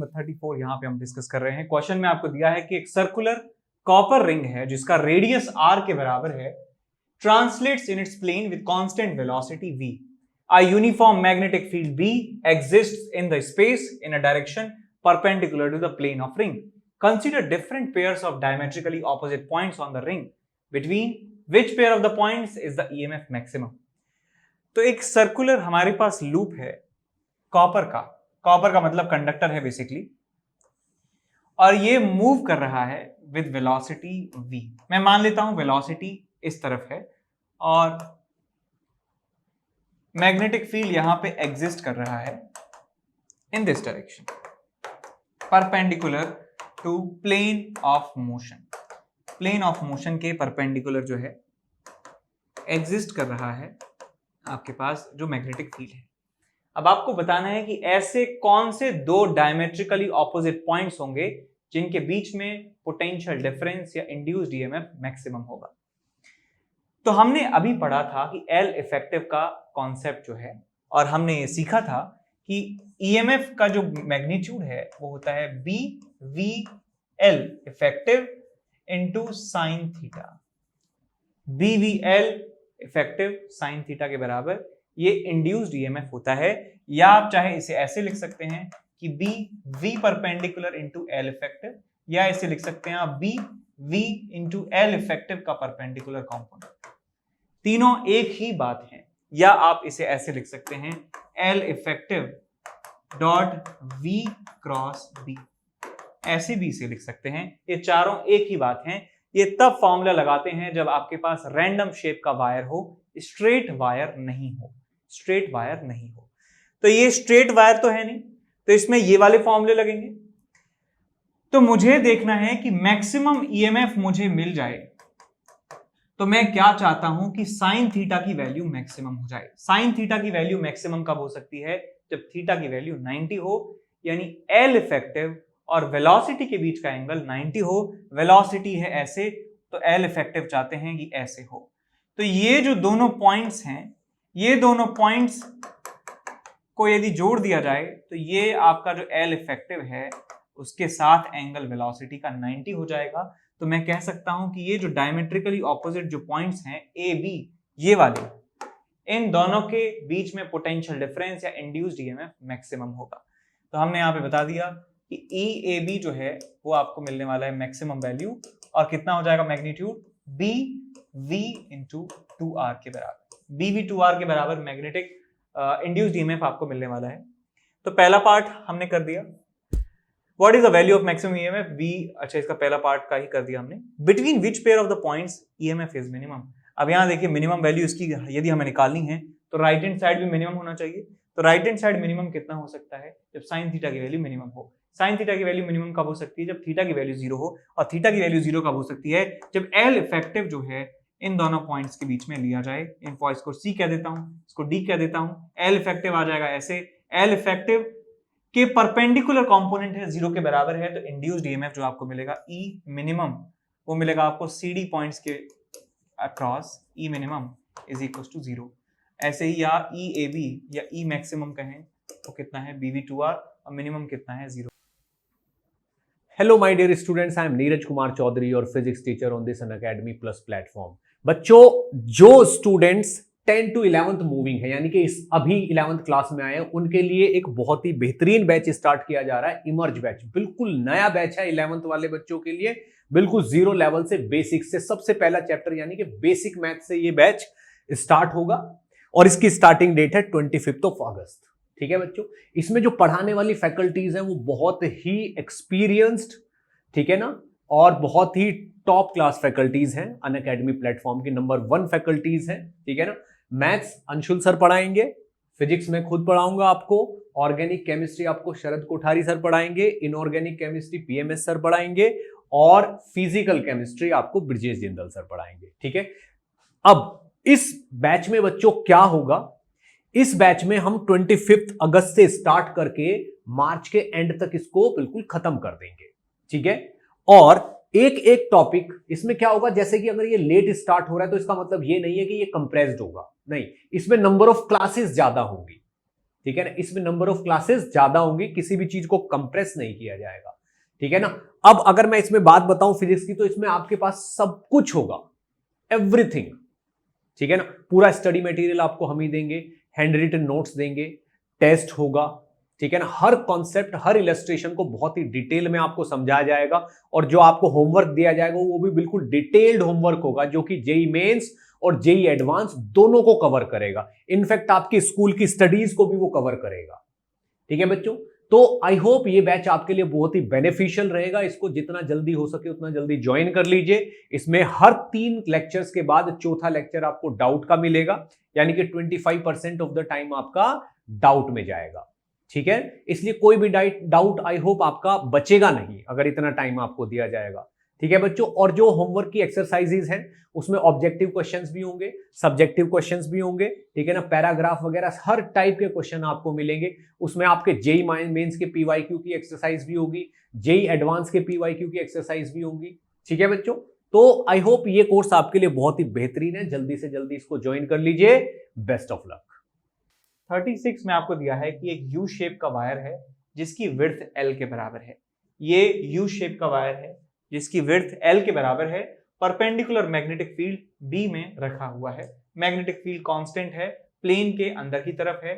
Number 34 यहाँ पे हम डिस्कस कर रहे हैं। क्वेश्चन में आपको दिया है कि एक सर्कुलर कॉपर रिंग है जिसका रेडियस r के बराबर है, translates in its plane with constant velocity v. A uniform magnetic field B exists in the space in a direction perpendicular to the plane of ring. Consider different pairs of diametrically opposite points on the ring. Between which pair of the points is the EMF maximum? तो एक circular हमारे पास loop है copper का मतलब conductor है basically, और ये move कर रहा है विद वेलोसिटी v. मैं मान लेता हूं वेलोसिटी इस तरफ है और मैग्नेटिक फील्ड यहां पे एग्जिस्ट कर रहा है in this direction perpendicular to plane of motion. Plane of motion के परपेंडिकुलर जो है एग्जिस्ट कर रहा है आपके पास जो मैग्नेटिक फील्ड है. अब आपको बताना है कि ऐसे कौन से दो डायमेट्रिकली ऑपोजिट पॉइंट्स होंगे जिनके बीच में पोटेंशियल डिफरेंस या इंड्यूस्ड ईएमएफ मैक्सिमम होगा. तो हमने अभी पढ़ा था कि एल इफेक्टिव का कॉन्सेप्ट जो है, और हमने ये सीखा था कि ईएमएफ का जो मैग्नीट्यूड है वो होता है B V L effective into sine theta. B V L effective sine theta के बराबर ये इंड्यूस्ड ईएमएफ होता है. या आप चाहे इसे ऐसे लिख सकते हैं कि B V perpendicular into L effective, या इसे लिख सकते हैं आप B V into L effective का परपेंडिकुलर कॉम्पोनेंट. तीनों एक ही बात है. या आप इसे ऐसे लिख सकते हैं L effective dot V cross B, ऐसे भी इसे लिख सकते हैं. ये चारों एक ही बात है. ये तब फॉर्मूला लगाते हैं जब आपके पास रैंडम शेप का वायर हो, स्ट्रेट वायर नहीं हो. स्ट्रेट वायर नहीं हो तो ये स्ट्रेट वायर तो है नहीं, तो इसमें ये वाले फॉर्मूले लगेंगे. तो मुझे देखना है कि मैक्सिमम ईएमएफ मुझे मिल जाए, तो मैं क्या चाहता हूं कि साइन थीटा की वैल्यू मैक्सिमम हो जाए. साइन थीटा की वैल्यू मैक्सिमम कब हो सकती है? जब थीटा की वैल्यू 90 हो, यानी एल इफेक्टिव और वेलोसिटी के बीच का एंगल 90 हो. वेलोसिटी है ऐसे, तो एल इफेक्टिव चाहते हैं कि ऐसे हो. तो ये जो दोनों पॉइंट्स हैं, ये दोनों पॉइंट्स को यदि जोड़ दिया जाए तो ये आपका जो एल इफेक्टिव है उसके साथ एंगल वेलोसिटी का 90 हो जाएगा. तो मैं कह सकता हूं कि ये जो डायमेट्रिकली ऑपोजिट जो पॉइंट्स हैं ए बी, ये वाले, इन दोनों के बीच में पोटेंशियल डिफरेंस या इंड्यूस्ड ईएमएफ मैक्सिमम होगा. तो हमने यहाँ पे बता दिया कि ई ए बी जो है वो आपको मिलने वाला है मैक्सिमम वैल्यू, और कितना हो जाएगा magnitude B V into 2r के बराबर. बी वी 2r के बराबर मैग्नेटिक इंड्यूस्ड ईएमएफ आपको मिलने वाला है. तो पहला पार्ट हमने कर दिया. What is the value of maximum EMF B. अच्छा, इसका पहला पार्ट का ही कर दिया हमने. Between which pair of the points EMF is minimum. अब यहाँ देखिए मिनिमम वैल्यू इसकी यदि हमें निकालनी है तो राइट हैंड साइड भी मिनिमम होना चाहिए. तो राइट हैंड साइड मिनिमम कितना हो सकता है? जब साइन थीटा की वैल्यू मिनिमम हो. साइन थीटा की वैल्यू मिनिमम कब हो सकती है? जब थीटा की वैल्यू 0 हो. और थीटा की वैल्यू 0 कब हो सकती है? जब एल इफेक्टिव जो है इन दोनों पॉइंट्स के बीच में लिया जाए. इसको सी कह देता हूं, इसको डी कह देता हूं. एल इफेक्टिव आ जाएगा ऐसे. एल इफेक्टिव के परपेंडिकुलर कंपोनेंट है 0 के बराबर है, तो इंड्यूस्ड ईएमएफ जो आपको मिलेगा ई मिनिमम, वो मिलेगा आपको सीडी पॉइंट्स के across. E minimum is equal to 0. ऐसे ही या ई ए बी या ई मैक्सिमम कहें तो कितना है बी वी 2r, और मिनिमम कितना है 0. Hello my dear students, I am Neeraj Kumar Chaudhary और physics teacher on this Unacademy plus platform. बच्चों, जो स्टूडेंट्स 10 to 11th मूविंग है, यानी कि इस अभी 11th क्लास में आए हैं, उनके लिए एक बहुत ही बेहतरीन बैच स्टार्ट किया जा रहा है, इमर्ज बैच. बिल्कुल नया बैच है 11th वाले बच्चों के लिए. बिल्कुल जीरो लेवल से, बेसिक से, सबसे पहला चैप्टर यानी कि बेसिक मैथ से ये बैच स्टार्ट होगा, और इसकी स्टार्टिंग डेट है 25 अगस्त. ठीक है बच्चों, इसमें जो पढ़ाने वाली फैकल्टीज हैं वो बहुत ही एक्सपीरियंस्ड, ठीक है ना, और बहुत ही टॉप क्लास फैकल्टीज हैं. अनअकैडमी प्लेटफॉर्म की नंबर 1 फैकल्टीज हैं. ठीक है ना. मैथ्स अंशुल सर पढ़ाएंगे, फिजिक्स में खुद पढ़ाऊंगा आपको, ऑर्गेनिक केमिस्ट्री आपको शरद कोठारी सर पढ़ाएंगे, इनऑर्गेनिक केमिस्ट्री पीएमएस सर पढ़ाएंगे, और फिजिकल केमिस्ट्री आपको ब्रिजेश जिंदल सर पढ़ाएंगे. ठीक है. अब इस बैच में बच्चों क्या होगा, इस बैच में हम 25 अगस्त से स्टार्ट करके मार्च के एंड तक इसको बिल्कुल खत्म कर देंगे. ठीक है. और एक एक टॉपिक इसमें क्या होगा, जैसे कि अगर ये लेट स्टार्ट हो रहा है तो इसका मतलब ये नहीं है कि ये कंप्रेस्ड होगा, नहीं, इसमें नंबर ऑफ क्लासेस ज्यादा होंगी. ठीक है ना, इसमें नंबर ऑफ क्लासेस ज्यादा होंगी, किसी भी चीज को कंप्रेस नहीं किया जाएगा, ठीक है ना। अब अगर मैं इसमें बात बताऊं फिजिक्स की, तो इसमें आपके पास सब कुछ होगा, एवरीथिंग, ठीक है ना। पूरा स्टडी मटेरियल आपको हम ही देंगे, हैंड रिटन नोट्स देंगे, टेस्ट होगा, ठीक है ना। हर कॉन्सेप्ट, हर इलस्ट्रेशन को बहुत ही डिटेल में आपको समझाया जाएगा, और जो आपको होमवर्क दिया जाएगा वो भी बिल्कुल डिटेल्ड होमवर्क होगा, जो कि जेई मेंस और जेई एडवांस दोनों को कवर करेगा। इनफैक्ट आपकी स्कूल की स्टडीज को भी वो कवर करेगा, ठीक है बच्चों। तो आई होप ये बैच आपके लिए बहुत ही बेनिफिशियल रहेगा, इसको जितना जल्दी हो सके उतना जल्दी ज्वाइन कर लीजिए। इसमें हर 3 लेक्चर्स के बाद चौथा लेक्चर आपको डाउट का मिलेगा, यानी कि 25% ऑफ द टाइम आपका डाउट में जाएगा, ठीक है। इसलिए कोई भी डाउट आई होप आपका बचेगा नहीं अगर इतना टाइम आपको दिया जाएगा, ठीक है बच्चों। और जो होमवर्क की एक्सरसाइजेज हैं उसमें ऑब्जेक्टिव क्वेश्चंस भी होंगे, सब्जेक्टिव क्वेश्चंस भी होंगे, ठीक है ना। पैराग्राफ वगैरह हर टाइप के क्वेश्चन आपको मिलेंगे। उसमें आपके जेई मेंस के पीवाईक्यू की एक्सरसाइज भी होगी, जेई एडवांस के पीवाईक्यू की एक्सरसाइज भी होंगी, ठीक है बच्चों। तो आई होप ये कोर्स आपके लिए बहुत ही बेहतरीन है, जल्दी से जल्दी इसको ज्वाइन कर लीजिए। Best of luck. 36 में आपको दिया है कि एक यू शेप का वायर है जिसकी विड्थ एल के बराबर है। ये यू शेप का वायर है जिसकी विड्थ एल के बराबर है, परपेंडिकुलर मैग्नेटिक फील्ड बी में रखा हुआ है, मैग्नेटिक फील्ड कांस्टेंट है, प्लेन के अंदर की तरफ है।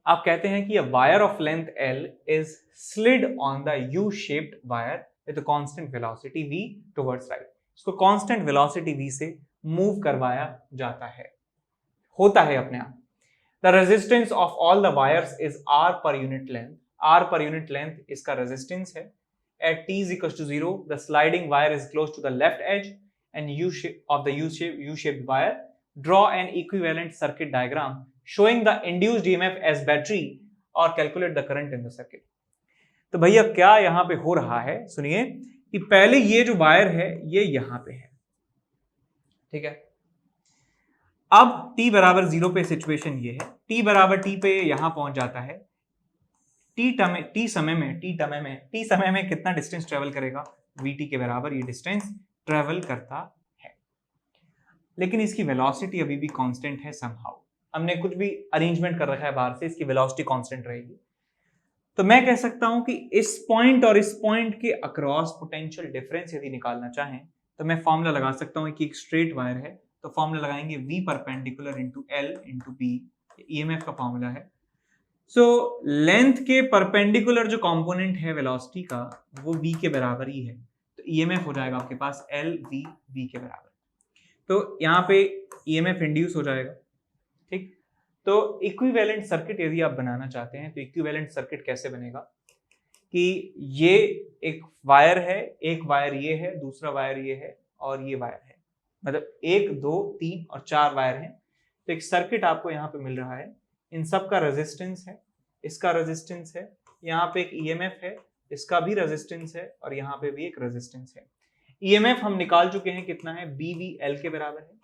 आप कहते हैं कि a wire of length L is slid on the U-shaped wire with a constant velocity v towards right। इसको constant velocity v से मूव करवाया जाता है, होता है अपने आप। The resistance of all the wires is R per unit length। R per unit length इसका resistance है। At t is equals to 0, the sliding wire is close to the left edge and U-shaped wire। Draw an equivalent circuit diagram showing the induced EMF as battery और calculate the current in the circuit। तो भैया क्या यहां पे हो रहा है, सुनिए कि पहले ये जो वायर है ये यहां पे है, ठीक है। अब t बराबर 0 पे सिचुएशन ये है, t बराबर t पे यहां पहुंच जाता है। t समय में कितना डिस्टेंस ट्रेवल करेगा, vt के बराबर ये डिस्टेंस ट्रेवल करता है, लेकिन इसकी वेलोसिटी अभी भी कांस्टेंट है समहाउ। हमने कुछ भी अरेंजमेंट कर रखा है बाहर से, इसकी वेलोसिटी कांस्टेंट रहेगी। तो मैं कह सकता हूं कि इस पॉइंट और इस पॉइंट के अक्रॉस पोटेंशियल डिफरेंस यदि निकालना चाहें तो मैं फॉर्मूला लगा सकता हूं कि एक स्ट्रेट वायर है तो फॉर्मूला लगाएंगे v perpendicular into L into B, EMF का फॉर्मूला है। सो लेंथ के परपेंडिकुलर जो कंपोनेंट है वेलोसिटी का वो v के बराबर ही है, तो ईएमएफ हो जाएगा आपके पास एल v के बराबर। तो यहाँ पे ईएमएफ इंड्यूस हो जाएगा, ठीक। तो इक्विवेलेंट सर्किट यदि आप बनाना चाहते हैं तो इक्विवेलेंट सर्किट कैसे बनेगा कि ये एक वायर है, एक वायर ये है, दूसरा वायर ये है और ये वायर है, मतलब 1 2 3 और 4 वायर हैं। तो एक सर्किट आपको यहाँ पे मिल रहा है, इन सब का रेजिस्टेंस है, इसका रेजिस्टेंस है, यहाँ पे एक ईएमएफ है, इसका भी रेजिस्टेंस है और यहाँ पे भी एक रेजिस्टेंस है। ईएमएफ हम निकाल चुके हैं, कितना है, BVL के बराबर है।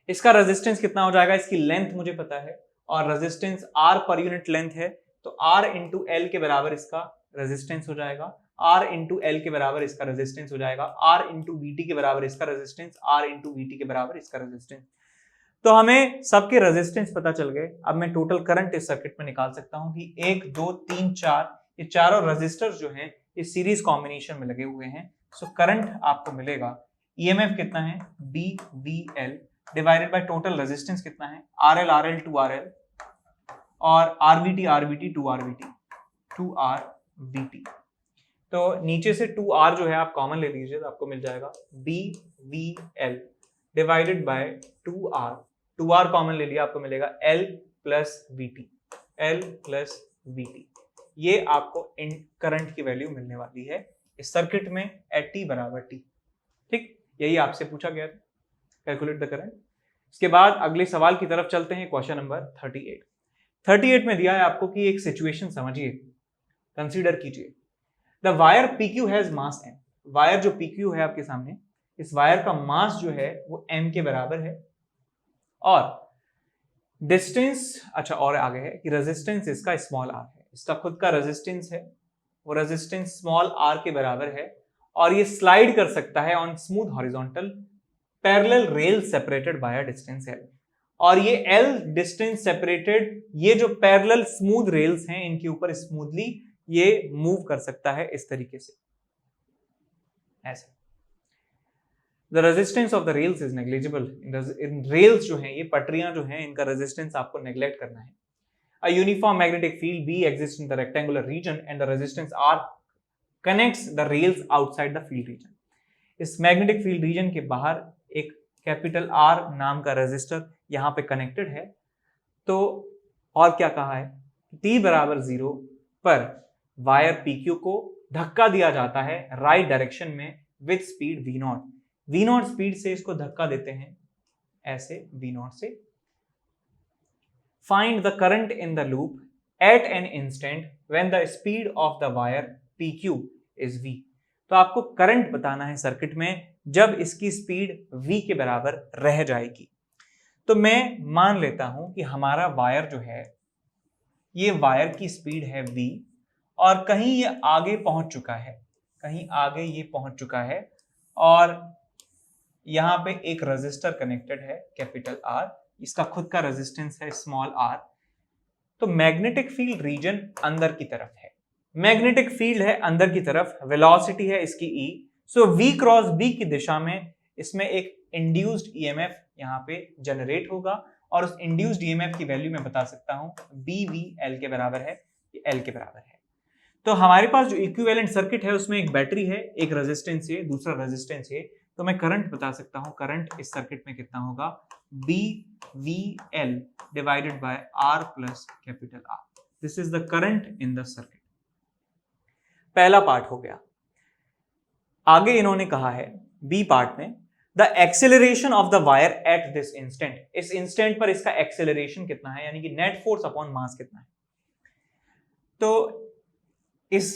इसका रेजिस्टेंस कितना हो जाएगा, इसकी लेंथ मुझे पता है और resistance R per unit length है, तो R इंटू एल के बराबर इसका रेजिस्टेंस हो जाएगा, R इंटू एल के बराबर इसका रेजिस्टेंस हो जाएगा, R इंटू VT के बराबर इसका रेजिस्टेंस, R इंटू VT के बराबर इसका रेजिस्टेंस। तो हमें सबके रेजिस्टेंस पता चल गए। अब मैं टोटल करंट इस सर्किट में निकाल सकता हूं कि 1 2 3 4 ये चारों रेजिस्टर्स जो हैं ये सीरीज कॉम्बिनेशन में लगे हुए हैं। सो करंट आपको मिलेगा, ईएमएफ कितना है, BVL divided by total resistance कितना है, RL 2RL और RVT 2RVT। तो नीचे से 2R जो है आप कॉमन ले लीजिए तो आपको मिल जाएगा BVL divided bye 2R common ले लिया, आपको मिलेगा L प्लस VT। ये आपको इन करंट की वैल्यू मिलने वाली है इस सर्किट में एट t बराबर t, ठीक। यही आपसे पूछा गया था, कैलकुलेट द करंट। इसके बाद अगले सवाल की तरफ चलते हैं, क्वेश्चन नंबर 38 में दिया है आपको कि एक सिचुएशन समझिए, कंसीडर कीजिए। The wire PQ has mass m। Wire जो PQ है आपके सामने, इस वायर का मास जो है वो m के बराबर है और डिस्टेंस, अच्छा और आगे है कि रेजिस्टेंस इसका स्मॉल r है, इसका खुद का रेजिस्टेंस है, वो रेजिस्टेंस स्मॉल r के बराबर है और ये स्लाइड कर सकता है on smooth horizontal parallel rail separated by a distance L। और ये L डिस्टेंस सेपरेटेड ये जो पैरेलल स्मूथ रेल्स हैं इनके ऊपर स्मूथली ये मूव कर सकता है इस तरीके से, ऐसे। The resistance of the rails is negligible. In rails जो हैं, ये पटरियां जो हैं, इनका रेजिस्टेंस आपको नेग्लेक्ट करना है। A uniform magnetic field B exists in the rectangular region and the resistance R connects the rails outside the field region. इस मैग्नेटिक फील्ड रीजन के बाहर एक कैपिटल R नाम का रेजिस्टर यहाँ पे कनेक्टेड है। तो और क्या कहा है, T बराबर 0 पर वायर PQ को धक्का दिया जाता है राइट डायरेक्शन में with speed V0। V0 speed से इसको धक्का देते हैं ऐसे V0 से। Find the current in the loop at an instant when the speed of the wire PQ is V। तो आपको करंट बताना है सर्किट में जब इसकी स्पीड V के बराबर रह जाएगी। तो मैं मान लेता हूं कि हमारा वायर जो है, ये वायर की स्पीड है V और कहीं ये आगे पहुंच चुका है, कहीं आगे ये पहुंच चुका है और यहां पे एक रेजिस्टर कनेक्टेड है कैपिटल R, इसका खुद का रेजिस्टेंस है स्मॉल r। तो मैग्नेटिक फील्ड रीजन अंदर की तरफ है, मैग्नेटिक फील्ड है अंदर की तरफ, वेलोसिटी है इसकी E। सो V क्रॉस B की दिशा में इसमें एक इंड्यूस्ड EMF यहाँ पे जनरेट होगा और उस इंड्यूस्ड EMF की वैल्यू मैं बता सकता हूँ BV L के बराबर है, L के बराबर है। तो हमारे पास जो इक्विवेलेंट सर्किट है उसमें एक बैटरी है, एक रेजिस्टेंस है, दूसरा रेजिस्टेंस है। तो मैं करंट बता सकता हूं, करंट इस सर्किट में कितना होगा, BVL divided by R plus capital R। This is the current in the circuit. पहला पार्ट हो गया। आगे इन्होंने कहा है बी पार्ट में, the acceleration of the wire at this instant. इस इंस्टेंट पर इसका एक्सेलरेशन कितना है, यानी कि नेट फोर्स अपॉन मास कितना है। तो इस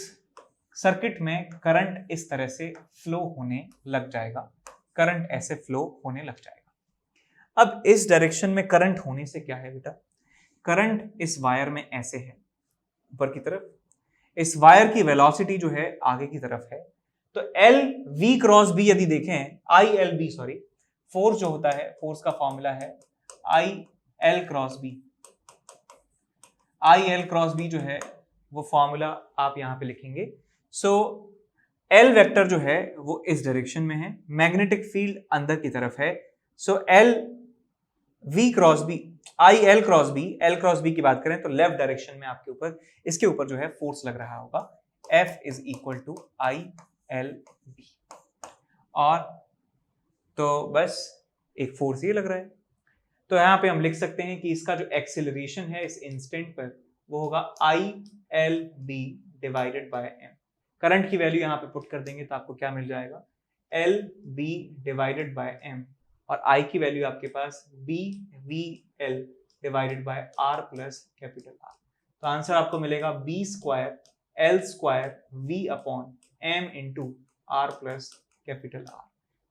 सर्किट में करंट इस तरह से फ्लो होने लग जाएगा, करंट ऐसे फ्लो होने लग जाएगा। अब इस डायरेक्शन में करंट होने से क्या है बेटा, करंट इस वायर में ऐसे है ऊपर की तरफ, इस वायर की वेलोसिटी जो है आगे की तरफ है। तो L V क्रॉस B यदि देखें, ILB सॉरी, फोर्स जो होता है, फोर्स का फॉर्मूला है IL cross B। IL cross B जो है वो फॉर्मूला आप यहां पे लिखेंगे। सो L वेक्टर जो है वो इस डायरेक्शन में है, मैग्नेटिक फील्ड अंदर की तरफ है। सो L V cross B, IL cross B, L cross B की बात करें तो लेफ्ट डायरेक्शन में आपके ऊपर, इसके ऊपर जो है फोर्स लग रहा होगा, F is equal to ILB। और तो बस एक फोर्स ये लग रहा है। तो यहां पे हम लिख सकते हैं कि इसका जो एक्सेलरेशन है इस इंस्टेंट पर वो होगा ILB divided by M। Current की वैल्यू यहां पे पुट कर देंगे तो आपको क्या मिल जाएगा, LB डिवाइडेड बाय M, और I की वैल्यू आपके पास BVL divided by R plus capital R। तो आंसर आपको मिलेगा B square L square V upon M into R plus capital R।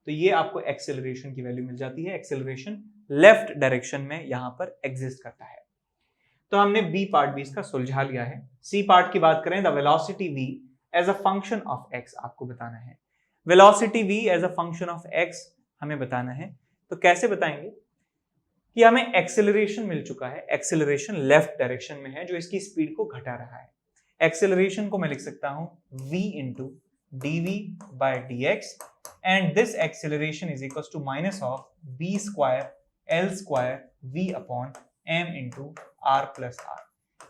तो ये आपको एक्सेलरेशन की वैल्यू मिल जाती है। एक्सेलरेशन लेफ्ट डायरेक्शन में यहां पर एग्जिस्ट करता है। तो हमने बी पार्ट भी इसका सुलझा लिया है। सी पार्ट की बात करें, the velocity v as a function of x आपको बताना है। Velocity v as a function of x हमें बताना है। तो कैसे बताएंगे कि हमें एक्सेलरेशन मिल चुका है, एक्सेलरेशन लेफ्ट डायरेक्शन में है जो इसकी स्पीड को घटा रहा है। एक्सेलरेशन को मैं लिख सकता हूं v into dv by dx and this acceleration is equal to minus of b square l square v upon m into r plus r।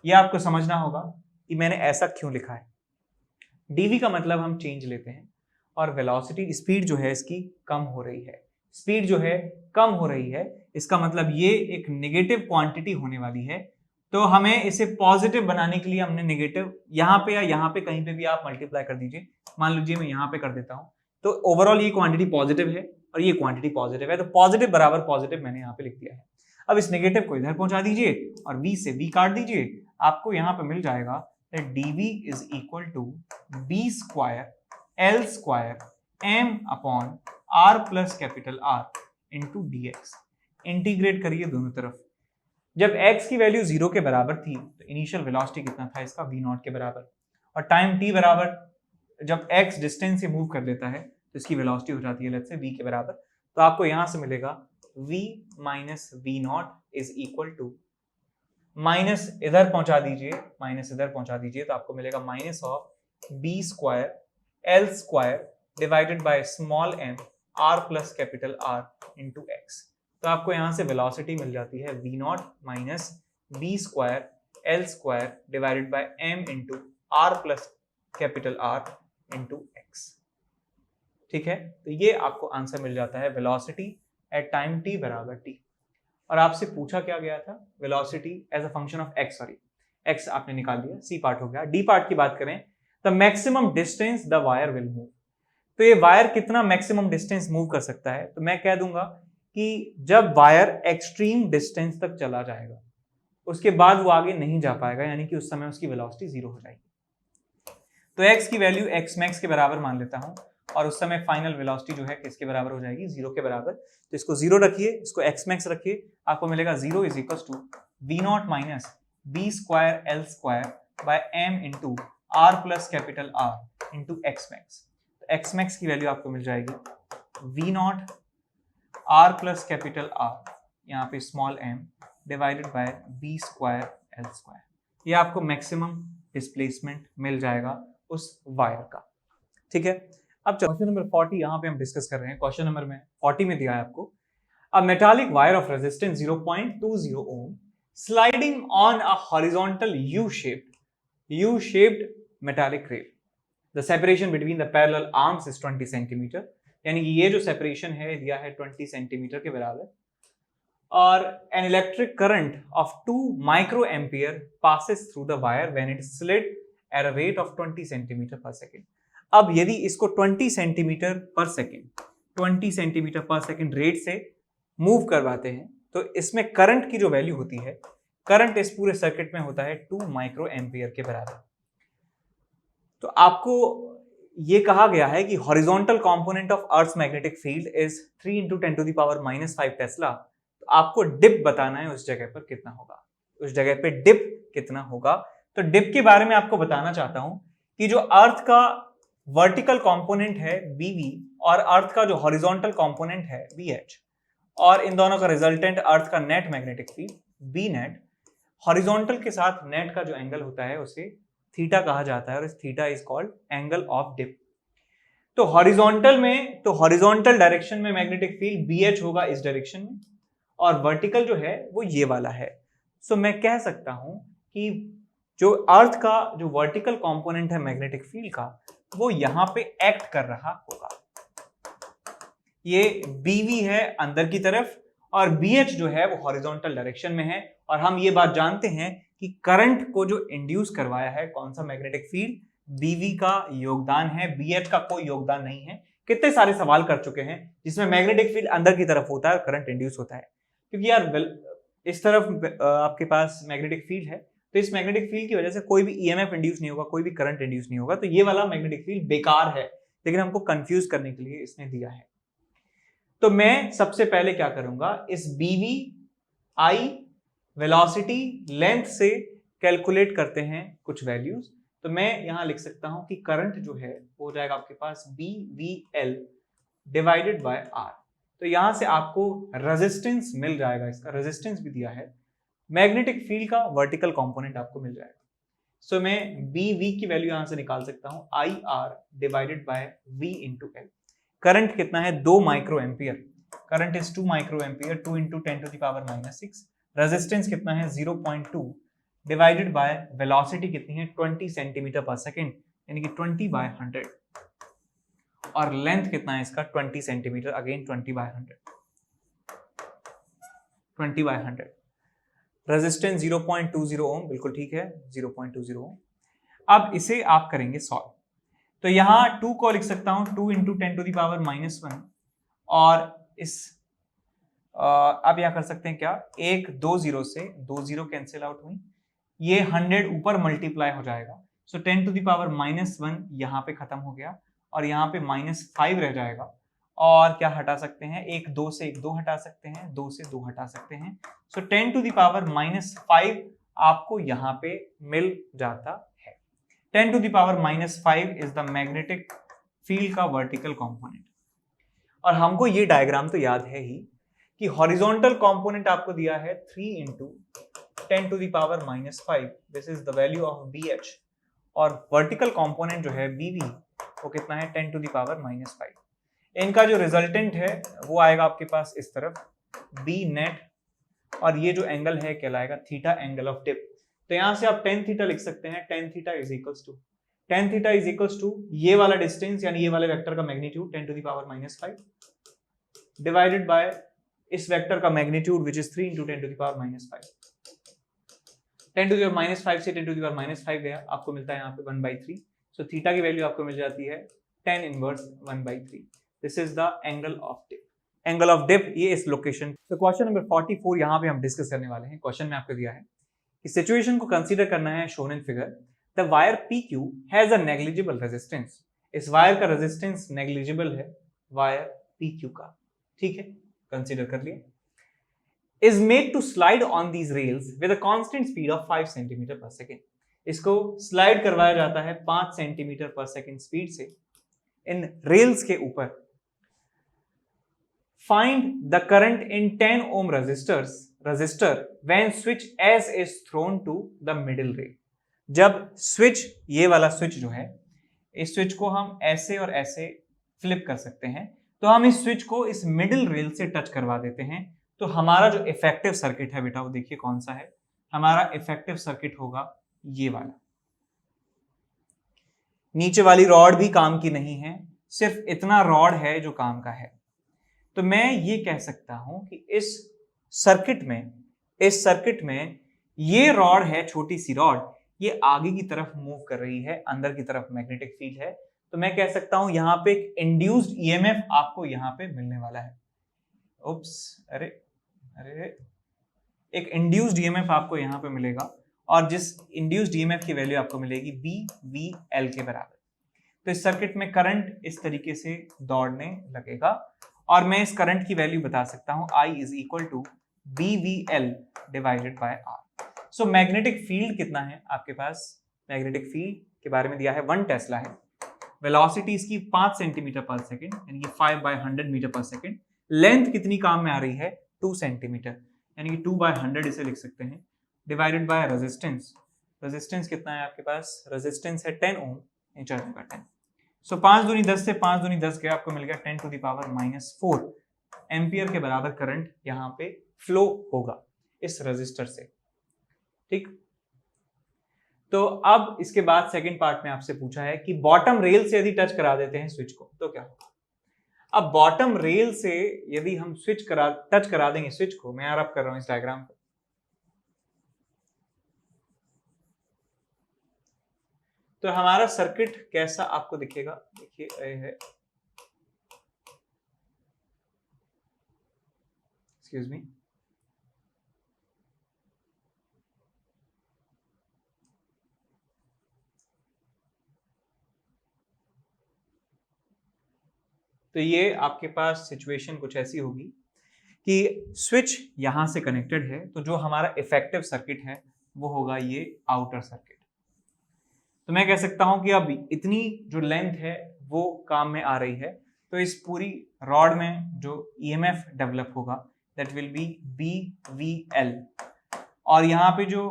यह आपको समझना होगा कि मैंने ऐसा क्यों लिखा है। dv का मतलब हम चेंज लेते हैं और वेलोसिटी स्पीड जो है इसकी कम हो रही है, स्पीड जो है कम हो रही है, इसका मतलब ये एक नेगेटिव क्वांटिटी होने वाली है। तो हमें इसे पॉजिटिव बनाने के लिए हमने नेगेटिव यहाँ पे या यहाँ पे कहीं पे भी आप मल्टीप्लाई कर दीजिए। मान लीजिए मैं यहाँ पे कर देता हूँ, तो ओवरऑल ये क्वांटिटी पॉजिटिव है और ये क्वांटिटी पॉजिटिव है, तो पॉजिटिव बराबर पॉजिटिव मैंने यहाँ पे लिख दिया है। अब इस नेगेटिव को इधर पहुंचा दीजिए और v से v काट दीजिए, आपको यहाँ पे मिल जाएगा that dv is equal to b square l square m upon r plus capital R into dx। Integrate करिए दोनों तरफ। जब x की वैल्यू 0 के बराबर थी तो इनिशियल वेलोसिटी कितना था इसका, v0 के बराबर, और टाइम t बराबर जब x डिस्टेंस से मूव कर लेता है तो इसकी वेलोसिटी हो जाती है लेट्स से v के बराबर। तो आपको यहां से मिलेगा v minus V naught is equal to, minus इधर पहुंचा दीजिए, माइनस इधर पहुंचा दीजिए, तो आपको मिलेगा minus of B square L square divided by small m r plus capital R into X. तो आपको यहां से वेलोसिटी मिल जाती है v not minus B square L square divided by m into R plus capital R into X. ठीक है, तो ये आपको आंसर मिल जाता है वेलोसिटी एट टाइम t बराबर t। और आपसे पूछा क्या गया था, velocity as a function of x, sorry x आपने निकाल लिया, सी पार्ट हो गया। डी पार्ट की बात करें, the maximum distance the wire will move. तो ये वायर कितना मैक्सिमम डिस्टेंस मूव कर सकता है, तो मैं कह दूंगा कि जब वायर एक्सट्रीम डिस्टेंस तक चला जाएगा उसके बाद वो आगे नहीं जा पाएगा, यानी कि उस समय उसकी वेलोसिटी जीरो हो जाएगी। तो x की वैल्यू x मैक्स के बराबर मान लेता हूं और उस समय फाइनल वेलोसिटी जो है किसके बराबर हो जाएगी, जीरो के बराबर। तो इसको जीरो रखिए, इसको x मैक्स रखिए, आपको मिलेगा zero is equal to V naught minus B square L square by m into R plus capital R into X max. तो एक्स मैक्स की वैल्यू आपको मिल जाएगी V naught R plus capital R, यहाँ पे small m divided by B square L square. ये आपको maximum displacement मिल जाएगा उस वायर का। ठीक है, अब क्वेश्चन नंबर 40 यहाँ पे हम डिस्कस कर रहे हैं। क्वेश्चन नंबर में 40 में दिया है आपको, a metallic wire of resistance 0.20 ohm sliding on a horizontal U shaped metallic rail, the separation between the parallel arms is 20 centimetre. यानी कि ये जो सेपरेशन है दिया है 20 सेंटीमीटर के बराबर, और an electric current of 2 micro ampere passes through the wire when it slid at a rate of 20 centimetre per second. अब यदि इसको 20 सेंटीमीटर पर सेकेंड रेट से मूव करवाते हैं तो इसमें करंट की जो वैल्यू होती है, करंट इस पूरे सर्किट में होता है 2 माइक्रो एम्पियर के बराबर। तो आपको ये कहा गया है कि horizontal component of earth's magnetic field is 3 × 10⁻⁻5 tesla. तो आपको डिप बताना है उस जगह पर कितना होगा, उस जगह पे डिप कितना होगा। तो डिप के बारे में आपको बताना चाहता हूं कि जो अर्थ का वर्टिकल कंपोनेंट है BV और अर्थ का जो हॉरिजॉन्टल कंपोनेंट है BH, और इन दोनों का रिजल्टेंट अर्थ का net magnetic field B net, horizontal के साथ नेट का जो एंगल होता है उसे थीटा कहा जाता है, और इस theta is called angle of dip. तो हॉरिजॉन्टल डायरेक्शन में मैग्नेटिक फील्ड BH होगा इस डायरेक्शन में, और वर्टिकल जो है वो ये वाला है। सो मैं कह सकता हूं कि जो अर्थ का जो वर्टिकल कंपोनेंट है मैग्नेटिक फील्ड का, वो यहां पे एक्ट कर रहा होगा। ये BV है अंदर की तरफ, और BH जो है वो हॉरिजॉन्टल डायरेक्शन में है। और हम ये बात जानते हैं कि करंट को जो इंड्यूस करवाया है कौन सा मैग्नेटिक फील्ड, BV का योगदान है, BH का कोई योगदान नहीं है। कितने सारे सवाल कर चुके हैं जिसमें मैग्नेटिक फील्ड अंदर की तरफ होता है और करंट इंड्यूस होता है, क्योंकि यार इस तरफ आपके पास मैग्नेटिक फील्ड है, तो इस मैग्नेटिक फील्ड की वजह से कोई भी EMF इंड्यूस नहीं होगा, कोई भी करंट इंड्यूस नहीं होगा। तो ये वाला मैग्नेटिक फील्ड बेकार है, लेकिन हमको कंफ्यूज करने के लिए इसने दिया है। तो मैं सबसे पहले क्या करूंगा, इस BV I वेलोसिटी लेंथ से कैलकुलेट करते हैं कुछ वैल्यूज। तो मैं यहां लिख सकता हूं कि करंट जो है वो हो जाएगा आपके पास BVL डिवाइडेड बाय R। तो यहां से आपको रेजिस्टेंस मिल जाएगा, इसका रेजिस्टेंस भी दिया है, मैग्नेटिक फील्ड का वर्टिकल कंपोनेंट आपको मिल जाएगा। सो मैं BV की वैल्यू यहां से निकाल सकता हूं IR divided by V into L। Current कितना है, 2 micro ampere, current is 2 micro ampere, 2 × 10⁻⁻6। Resistance कितना है 0.2 डिवाइडेड बाय वेलोसिटी कितनी है 20 सेंटीमीटर पर सेकेंड, यानी कि 20/100, और लेंथ कितना है इसका 20 सेंटीमीटर, अगेन 20/100। रेजिस्टेंस 0.20 ओम, बिल्कुल ठीक है 0.20 ओम। अब इसे आप करेंगे सॉल्व, तो यहां 2 को लिख सकता हूं 2 × 10⁻⁻1, और इस अब यहां कर सकते हैं क्या, 1 2 0 से 2 0 कैंसिल आउट हुई, ये 100 ऊपर मल्टीप्लाई हो जाएगा। सो 10⁻⁻1 यहाँ पे खत्म हो गया, और यहाँ पे -5 रह जाएगा। और क्या हटा सकते हैं, 1 2 से 1 2 हटा सकते हैं, 2 से 2 हटा सकते हैं। सो 10⁻⁻5 आपको यहाँ पे मिल जाता है। 10⁻⁻5 इज द मैग्नेटिक फील्ड का वर्टिकल कंपोनेंट। और हमको ये डायग्राम तो याद है ही कि हॉरिजॉन्टल कंपोनेंट आपको दिया है 3 into 10 to the power -5, this is the value of BH, और वर्टिकल कंपोनेंट जो है BV वो कितना है 10 टू द पावर -5। इनका जो रिजल्टेंट है वो आएगा आपके पास इस तरफ B नेट, और ये जो एंगल है कहलाएगा थीटा, एंगल ऑफ टिप। तो यहां से आप tan थीटा लिख सकते हैं, tan theta is equals to ये वाला डिस्टेंस यानी ये वाले वेक्टर का magnitude 10 to the power -5 divided by इस वेक्टर का magnitude which is 3 into 10 to the power -5। 10 to the power -5 से 10 टू द पावर -5 गया, आपको मिलता है यहाँ पे 1/3। सो थीटा की वैल्यू आपको मिल जाती है tan inverse 1/3। This is the angle of dip. Angle of dip ये इस लोकेशन। तो क्वेश्चन नंबर 44 यहाँ पे हम डिस्कस करने वाले हैं। क्वेश्चन में आपको दिया है कि सिचुएशन को कंसीडर करना है shown in figure. The wire PQ has a negligible resistance. इस वायर का रेजिस्टेंस नेग्लिजिबल है वायर PQ का, ठीक है, कंसीडर कर लिया। Is made to slide on these rails with a constant speed of 5 centimetre per second. इसको slide करवाया जाता है 5 सेंटीमीटर पर सेकेंड स्पीड से इन रेल्स के ऊपर। Find the current in 10 ohm resistor when switch S is thrown to the middle rail। जब switch, ये वाला स्विच जो है, इस स्विच को हम ऐसे और ऐसे फ्लिप कर सकते हैं, तो हम इस स्विच को इस मिडिल रेल से टच करवा देते हैं, तो हमारा जो इफेक्टिव सर्किट है बेटा वो देखिए कौन सा है। हमारा इफेक्टिव सर्किट होगा ये वाला। नीचे वाली रॉड भी काम की नहीं है, सिर्फ इतना रॉड है जो काम का है। तो मैं ये कह सकता हूं कि इस सर्किट में ये रॉड है, छोटी सी रॉड, ये आगे की तरफ मूव कर रही है, अंदर की तरफ मैग्नेटिक फील्ड है। तो मैं कह सकता हूं यहां पे एक इंड्यूस्ड ईएमएफ आपको यहां पे मिलने वाला है। उप्स, अरे एक इंड्यूस्ड ईएमएफ आपको यहां पे मिलेगा, और जिस इंड्यूस्ड ईएमएफ की वैल्यू आपको मिलेगी BVL के बराबर। तो इस सर्किट में करंट इस तरीके से दौड़ने लगेगा, और मैं इस करंट की वैल्यू बता सकता हूं I is equal to BVL divided by R। So magnetic field कितना है आपके पास? मैग्नेटिक फील्ड के बारे में दिया है 1 टेस्ला है। वेलोसिटी इसकी 5 सेंटीमीटर पर सेकेंड, यानी कि 5/100 मीटर पर सेकेंड। लेंथ कितनी काम में आ रही है? 2 सेंटीमीटर, यानी कि 2/100 इसे लिख सकते हैं, डिवाइडेड बाय रेजिस्टेंस। रेजिस्टेंस कितना है आपके पास? रेजिस्टेंस है 10 ओम, इंचर का 10। सो 5 दूनी 10 से 5 दूनी 10 गया, आपको मिल गया 10 टू द पावर -4 एम्पियर के बराबर करंट यहाँ पे फ्लो होगा इस रेजिस्टर से, ठीक। तो अब इसके बाद सेकंड पार्ट में आपसे पूछा है कि बॉटम रेल से यदि टच करा देते हैं स्विच को तो क्या होगा। अब बॉटम रेल से यदि हम टच करा देंगे स्विच को, मैं यार अब कर रहा हूं इस डायग्राम को, तो हमारा सर्किट कैसा आपको दिखेगा? देखिए है, एक्सक्यूज मी, तो ये आपके पास सिचुएशन कुछ ऐसी होगी कि स्विच यहां से कनेक्टेड है, तो जो हमारा इफेक्टिव सर्किट है वो होगा ये आउटर सर्किट। तो मैं कह सकता हूं कि अब इतनी जो लेंथ है वो काम में आ रही है, तो इस पूरी रॉड में जो ईएमएफ डेवलप होगा दैट विल बी BVL। और यहाँ पे जो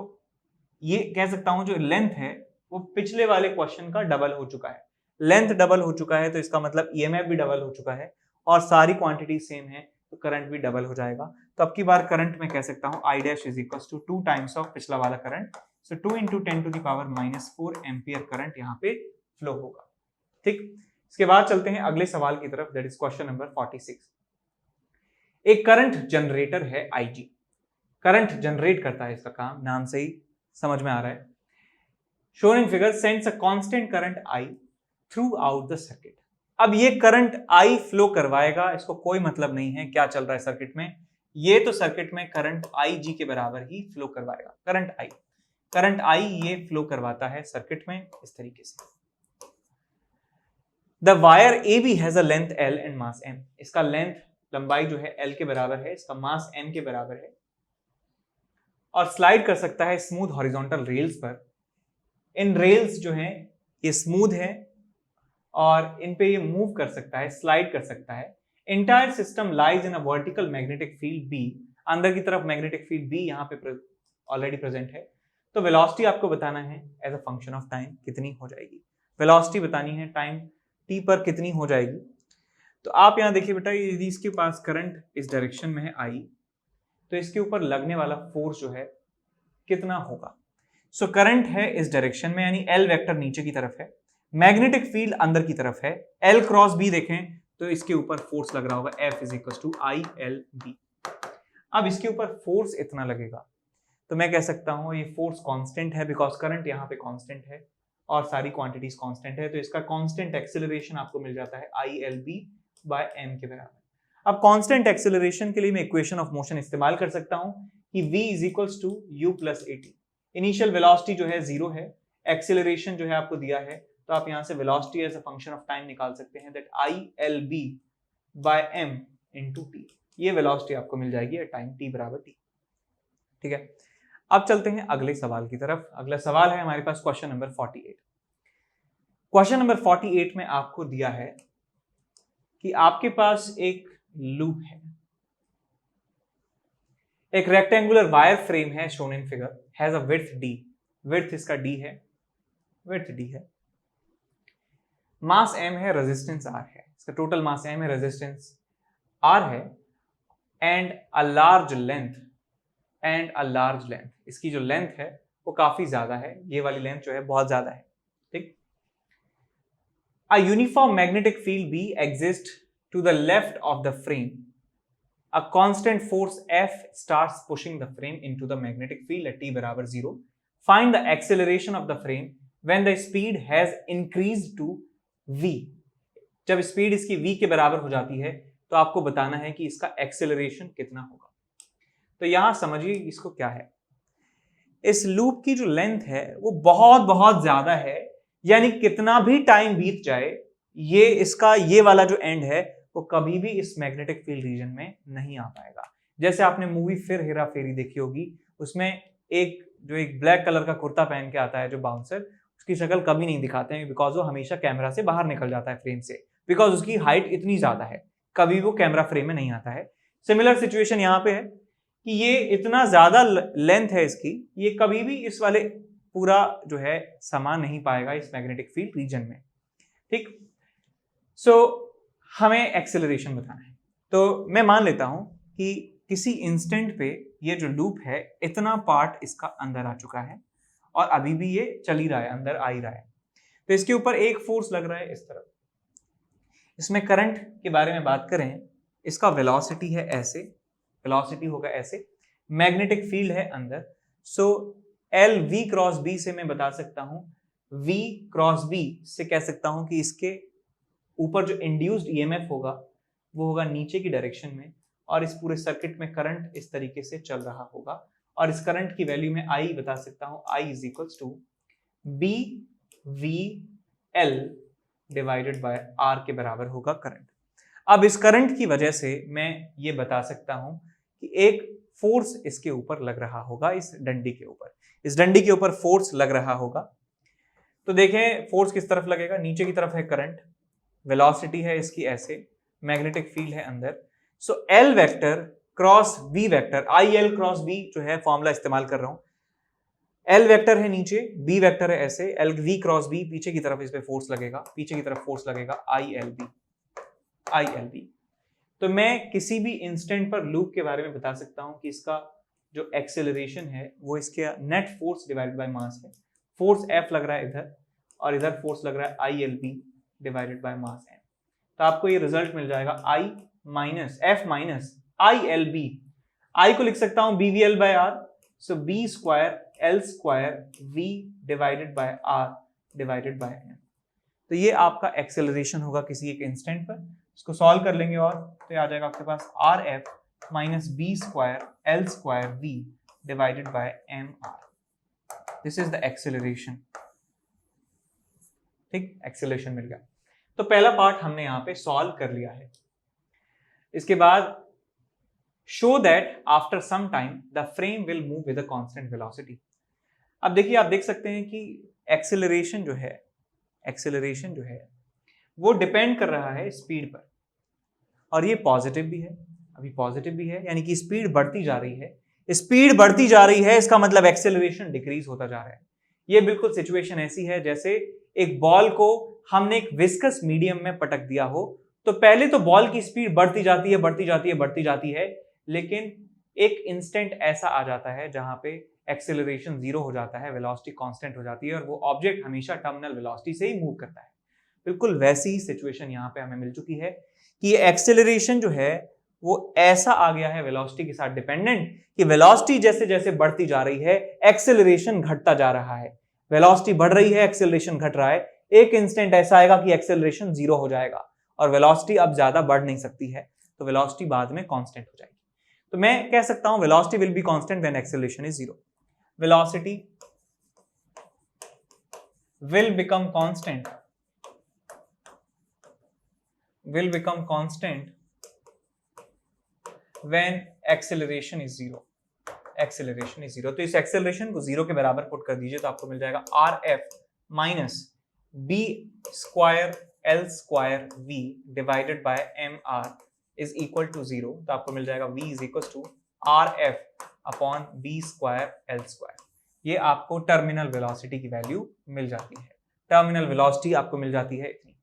ये कह सकता हूं जो लेंथ है वो पिछले वाले क्वेश्चन का डबल हो चुका है। लेंथ डबल हो चुका है तो इसका मतलब ईएमएफ भी डबल हो चुका है, और सारी क्वांटिटी सेम है तो करंट भी डबल हो जाएगा। तो अब की बार करंट में कह सकता हूं I dash is equal to 2 times of पिछला वाला current. So 2 into 10 to the power -4 ampere current यहाँ पे फ्लो होगा, ठीक। इसके बाद चलते हैं अगले सवाल की तरफ, दैट इज क्वेश्चन नंबर 46। एक करंट जनरेटर है IG, करंट जनरेट करता है, इसका काम नाम से ही समझ में आ रहा है। Shown in figure sends a constant current I through out the circuit. अब ये करंट I फ्लो करवाएगा, इसको कोई मतलब नहीं है क्या चल रहा है सर्किट में, ये तो सर्किट में करंट IG के बराबर ही फ्लो करवाएगा। करंट I ये फ्लो करवाता है सर्किट में इस तरीके से। The wire AB has a length L and mass M। इसका लेंथ, लंबाई जो है L के बराबर है, इसका मास M के बराबर है, और स्लाइड कर सकता है स्मूथ हॉरिजॉन्टल रेल्स पर। इन रेल्स जो हैं ये स्मूथ है और इन पे ये मूव कर सकता है, स्लाइड कर सकता है। Entire system lies in a vertical magnetic field B, अंदर की तरफ मैग्नेटिक फील्ड बी यहाँ पे ऑलरेडी प्रेजेंट है। तो वेलोसिटी आपको बताना है as a function of time कितनी हो जाएगी, वेलोसिटी बतानी है टाइम टी पर कितनी हो जाएगी। तो आप यहाँ देखिए बेटा, यदि इसके पास करंट इस डायरेक्शन में है आई, तो इसके ऊपर लगने वाला फोर्स जो है कितना होगा। सो करंट है इस डायरेक्शन में, यानी एल वेक्टर नीचे की तरफ है, मैग्नेटिक फील्ड अंदर की तरफ है, एल क्रॉस बी देखें तो इसके ऊपर फोर्स लग रहा होगा F is equal to I L B. अब इसके ऊपर फोर्स इतना लगेगा तो मैं कह सकता हूं ये फोर्स कांस्टेंट है, बिकॉज करंट यहाँ पे कांस्टेंट है और सारी क्वांटिटीज कांस्टेंट है, तो इसका कांस्टेंट एक्सेलरेशन आपको मिल जाता है I L B by M के बराबर। अब कांस्टेंट एक्सेलरेशन के लिए मैं इक्वेशन ऑफ मोशन इस्तेमाल कर सकता हूं कि v is equals to u plus A T. Initial velocity जो है 0 है, एक्सेलरेशन जो है आपको दिया है, तो आप यहां से velocity as a function of time निकाल सकते हैं, that I L B by M into T. ये वेलोसिटी आपको मिल जाएगी एट टाइम t बराबर t। ठीक है, अब चलते हैं अगले सवाल की तरफ। अगला सवाल है हमारे पास क्वेश्चन नंबर 48। क्वेश्चन नंबर 48 में आपको दिया है कि आपके पास एक लूप है, एक रेक्टेंगुलर वायर फ्रेम है, shown in figure, has a width d, width इसका d है, विड्थ d है, मास m है, रेजिस्टेंस r है, इसका टोटल मास m है, रेजिस्टेंस r है, and a large length, and a large length, इसकी जो लेंथ है वो काफी ज्यादा है, ये वाली लेंथ जो है बहुत ज्यादा है। ठीक, a uniform magnetic field B exists to the left of the frame. A constant force F starts pushing the frame into the magnetic field at t बराबर 0. Find the acceleration of the frame when the speed has increased to v. जब speed इसकी v के बराबर हो जाती है तो आपको बताना है कि इसका एक्सेलरेशन कितना होगा। तो यहां समझिए इसको क्या है, इस लूप की जो लेंथ है वो बहुत बहुत ज्यादा है, यानी कितना भी टाइम बीत जाए ये इसका ये वाला जो एंड है वो कभी भी इस मैग्नेटिक फील्ड रीजन में नहीं आ पाएगा। जैसे आपने मूवी फिर हेरा फेरी देखी होगी, उसमें एक ब्लैक कलर का कुर्ता पहन के आता है जो बाउंसर, उसकी शक्ल कभी नहीं दिखाते हैं, बिकॉज वो हमेशा कैमरा से बाहर निकल जाता है फ्रेम से, बिकॉज उसकी हाइट इतनी ज्यादा है, कभी वो कैमरा फ्रेम में नहीं आता है। सिमिलर सिचुएशन यहाँ पे है कि ये इतना ज्यादा लेंथ है इसकी, ये कभी भी इस वाले पूरा जो है समा नहीं पाएगा इस मैग्नेटिक फील्ड रीजन में। ठीक, सो हमें एक्सेलरेशन बताना है, तो मैं मान लेता हूं कि किसी इंस्टेंट पे ये जो लूप है इतना पार्ट इसका अंदर आ चुका है और अभी भी ये चल ही रहा है, अंदर आ ही रहा है। तो इसके ऊपर एक फोर्स लग रहा है इस तरफ। इसमें करंट के बारे में बात करें, इसका वेलोसिटी है ऐसे, वेलोसिटी होगा ऐसे, मैग्नेटिक फील्ड है अंदर, so L V cross B से मैं बता सकता हूं, वी क्रॉस बी से कह सकता हूं कि इसके ऊपर जो इंड्यूस्ड ईएमएफ होगा वो होगा नीचे की डायरेक्शन में, और इस पूरे सर्किट में करंट इस तरीके से चल रहा होगा, और इस करंट की वैल्यू में आई बता सकता हूं, I is equals to B V L divided by R के बराबर होगा करंट। अब इस करंट की वजह से मैं ये बता सकता हूं कि एक फोर्स इसके ऊपर लग रहा होगा, इस डंडी के ऊपर, इस डंडी के ऊपर फोर्स लग रहा होगा। तो देखें फोर्स किस तरफ लगेगा, नीचे की तरफ है करंट, वेलोसिटी है इसकी ऐसे, मैग्नेटिक फील्ड है अंदर, so L vector cross B vector, I L cross B जो है फॉर्मूला इस्तेमाल कर रहा हूं, एल वेक्टर है नीचे, बी वेक्टर है ऐसे, एल वी क्रॉस बी, पीछे की तरफ इस पे फोर्स लगेगा, पीछे की तरफ फोर्स लगेगा I L B, I L B. तो मैं किसी भी इंस्टेंट पर लूप के बारे में बता सकता हूं कि इसका जो एक्सेलरेशन है वो इसके net force divided by mass है। फोर्स एफ लग रहा है इधर और इधर फोर्स लग रहा है I L B divided by mass M. तो आपको ये रिजल्ट मिल जाएगा I minus F minus I L B, I को लिख सकता हूं B V L by R, so B square L square V divided by R divided by M. तो ये आपका एक्सेलरेशन होगा किसी एक इंस्टेंट पर। इसको सॉल्व कर लेंगे और तो ये आ जाएगा आपके पास R F minus B square L square V divided by M R. This is the acceleration. ठीक, एक्सेलरेशन मिल गया। तो पहला पार्ट हमने यहां पे सॉल्व कर लिया है। इसके बाद show that after some time the frame will move with a constant velocity. अब देखिए, आप देख सकते हैं कि एक्सेलरेशन जो है वो डिपेंड कर रहा है स्पीड पर। और ये पॉजिटिव भी है, अभी पॉजिटिव भी है, यानी कि स्पीड बढ़ती जा रही है। स्पीड बढ़ती जा रही है, इसका मतलब एक्सेलरेशन डिक्रीज होता जा रहा है। ये बिल्कुल सिचुएशन ऐसी है जैसे एक बॉल को हमने एक विस्कस मीडियम में पटक दिया हो, तो पहले तो बॉल की स्पीड बढ़ती जाती है, बढ़ती जाती है, बढ़ती जाती है, लेकिन एक इंस्टेंट ऐसा आ जाता है जहां पे एक्सेलरेशन जीरो हो जाता है, वेलोसिटी कांस्टेंट हो जाती है और वो ऑब्जेक्ट हमेशा टर्मिनल वेलोसिटी से ही मूव करता है। बिल्कुल वैसी ही सिचुएशन यहाँ पे हमें मिल चुकी है कि ये एक्सेलरेशन जो है वो ऐसा आ गया है वेलोसिटी के साथ डिपेंडेंट कि वेलोसिटी जैसे जैसे बढ़ती जा रही है एक्सेलरेशन घटता जा रहा है। वेलोसिटी बढ़ रही है, एक्सेलरेशन घट रहा है, एक इंस्टेंट ऐसा आएगा कि एक्सेलरेशन जीरो हो जाएगा और वेलोसिटी अब ज्यादा बढ़ नहीं सकती है, तो वेलोसिटी बाद में कांस्टेंट हो जाएगी। तो मैं कह सकता हूं velocity will be constant when acceleration is zero. Velocity will become constant when acceleration is zero। acceleration is zero, तो इस acceleration को जीरो के बराबर पुट कर दीजिए तो आपको मिल जाएगा RF minus b square l square v divided by mr is equal to zero. तो आपको मिल जाएगा v is equal to RF upon b square l square. ये आपको टर्मिनल वेलोसिटी की वैल्यू मिल जाती है। टर्मिनल वेलोसिटी आपको मिल जाती है इतनी।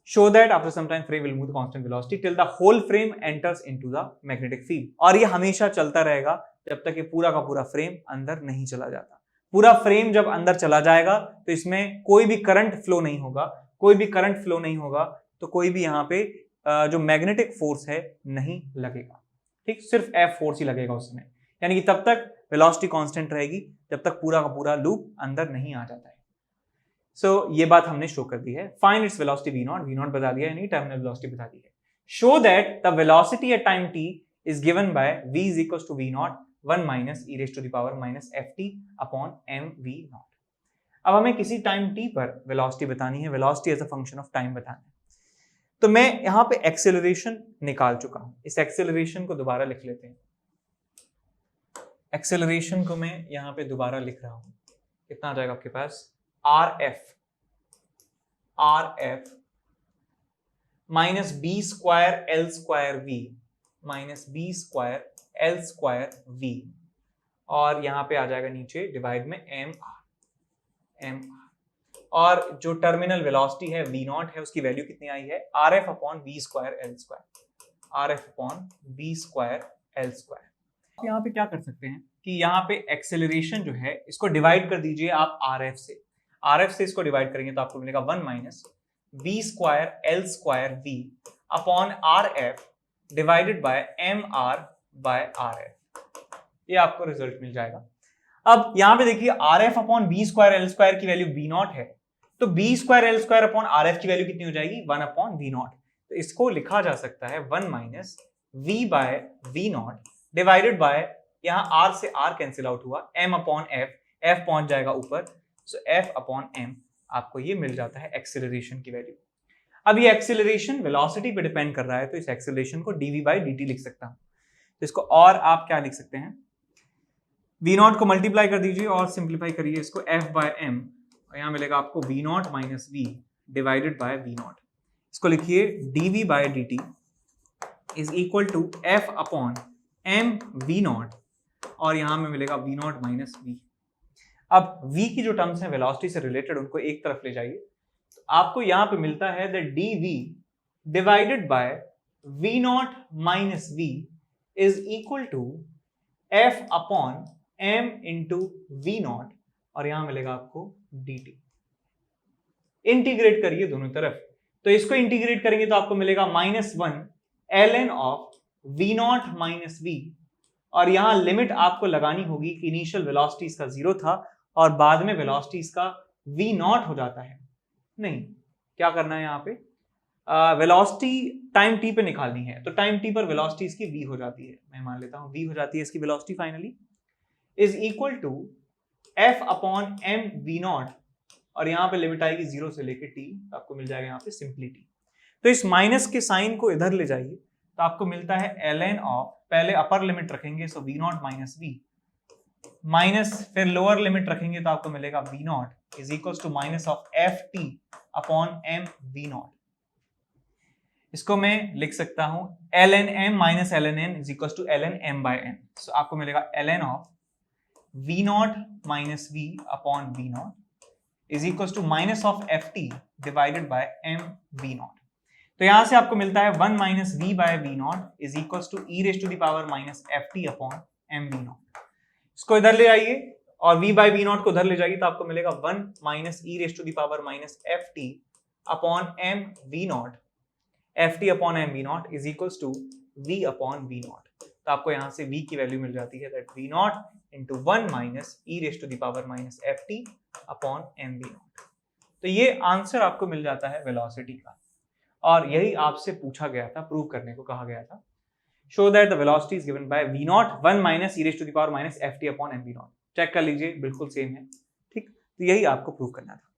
Show that after some time frame will move constant velocity till the whole frame enters into the magnetic field. और ये हमेशा चलता रहेगा जब तक ये पूरा का पूरा फ्रेम अंदर नहीं चला जाता। पूरा फ्रेम जब अंदर चला जाएगा तो इसमें कोई भी करंट फ्लो नहीं होगा, कोई भी करंट फ्लो नहीं होगा, तो कोई भी यहाँ पे जो मैग्नेटिक फोर्स है नहीं लगेगा। ठीक, सिर्फ F फोर्स ही लगेगा उसमें, यानी कि तब तक वेलोसिटी कांस्टेंट रहेगी जब तक पूरा का पूरा लूप अंदर नहीं आ जाता है। सो ये बात हमने शो कर दी है। Find its velocity v naught, v naught बता दिया, यानी टर्मिनल वेलोसिटी बता दी है। Show that the velocity at time t is given by v is equal to v not 1 minus e raise to the power minus ft upon mv naught. अब हमें किसी time t पर velocity बतानी है, velocity as a function of time बताना है। तो मैं यहाँ पे एक्सेलरेशन निकाल चुका हूं, इस एक्सेलरेशन को दोबारा लिख लेते हैं। एक्सेलरेशन को मैं यहाँ पे दोबारा लिख रहा हूं, कितना आ जाएगा आपके पास RF minus B square L square V minus B square L square V, और यहां पे आ जाएगा नीचे डिवाइड में एम आर। और जो टर्मिनल वेलोसिटी है v नॉट है, उसकी वैल्यू कितनी आई है RF upon B square L square, RF upon B square L square. आप यहाँ पे क्या कर सकते हैं कि यहाँ पे एक्सेलरेशन जो है इसको डिवाइड कर दीजिए आप RF से। RF से इसको डिवाइड करेंगे तो आपको मिलेगा 1 minus B square L square V upon RF divided by MR by RF। ये आपको रिजल्ट मिल जाएगा। अब यहाँ पे देखिए RF upon B square L square की वैल्यू v नॉट है, तो B square L square upon RF की वैल्यू कितनी हो जाएगी 1 अपॉन v नॉट। तो इसको लिखा जा सकता है 1 minus v by v naught divided by, यहाँ R से R कैंसिल आउट हुआ, m अपॉन f पहुंच जाएगा ऊपर, सो f अपॉन m आपको ये मिल जाता है एक्सेलरेशन की वैल्यू। अब ये एक्सेलरेशन वेलोसिटी पे डिपेंड कर रहा है, तो इस एक्सेलरेशन को dv बाई dt लिख सकता हूं। तो इसको और आप क्या लिख सकते हैं, v नॉट को मल्टीप्लाई कर दीजिए और सिंप्लीफाई करिए इसको f बाय m, और यहाँ मिलेगा आपको v not minus v divided by v not. इसको लिखिए dv by dt is equal to f upon m v not, और यहां में मिलेगा v नॉट माइनस v। अब v की जो टर्म्स हैं वेलोसिटी से रिलेटेड, उनको एक तरफ ले जाइए, तो आपको यहां पे मिलता है the dv divided by v not minus v is equal to f upon m into v not, और यहां मिलेगा आपको dt। इंटीग्रेट करिए दोनों तरफ, तो इसको इंटीग्रेट करेंगे तो आपको मिलेगा -1 ln of v not minus v, और यहां लिमिट आपको लगानी होगी कि इनिशियल वेलोसिटी इसका 0 था और बाद में वेलोसिटी इसका v नॉट हो जाता है। नहीं, क्या करना है यहाँ पे, वेलोसिटी टाइम t पे निकालनी है, तो टाइम t पर वेलोसिटी इसकी v हो जाती है, मैं मान लेता हूं v हो जाती है इसकी velocity finally, is equal to f upon m v not, और यहाँ पे लिमिट आएगी 0 से लेके t, तो आपको मिल जाएगा यहाँ पे सिंपली t। तो इस माइनस के साइन को इधर ले जाइए तो आपको मिलता है ln ऑफ, पहले अपर लिमिट रखेंगे so v not minus v, minus फिर लोअर लिमिट रखेंगे तो आपको मिलेगा v not is equal to minus of ft upon m v not. इसको मैं लिख सकता हूं ln m minus ln n is equal to ln m by n। So आपको मिलेगा ln of v not minus v upon v not is equal to minus of ft divided by m v not. तो यहां से आपको मिलता है 1 minus v by v not is equal to e raise to the power minus ft upon m v not. इसको इधर ले आइए और v बाय v नॉट को उधर ले जाइए तो आपको मिलेगा 1 minus e raise to the power minus ft upon m v not. ft upon m v not is equal to v upon v not. तो आपको यहां से v की वैल्यू मिल जाती है that v not into 1 minus e raise to the power minus ft upon m v not. तो ये आंसर आपको मिल जाता है वेलोसिटी का, और यही आपसे पूछा गया था, प्रूव करने को कहा गया था। Show that the velocity is given by v not 1 minus e raise to the power minus ft upon m v not. Check कर लीजिए, बिल्कुल सेम है। ठीक, तो यही आपको प्रूव करना था।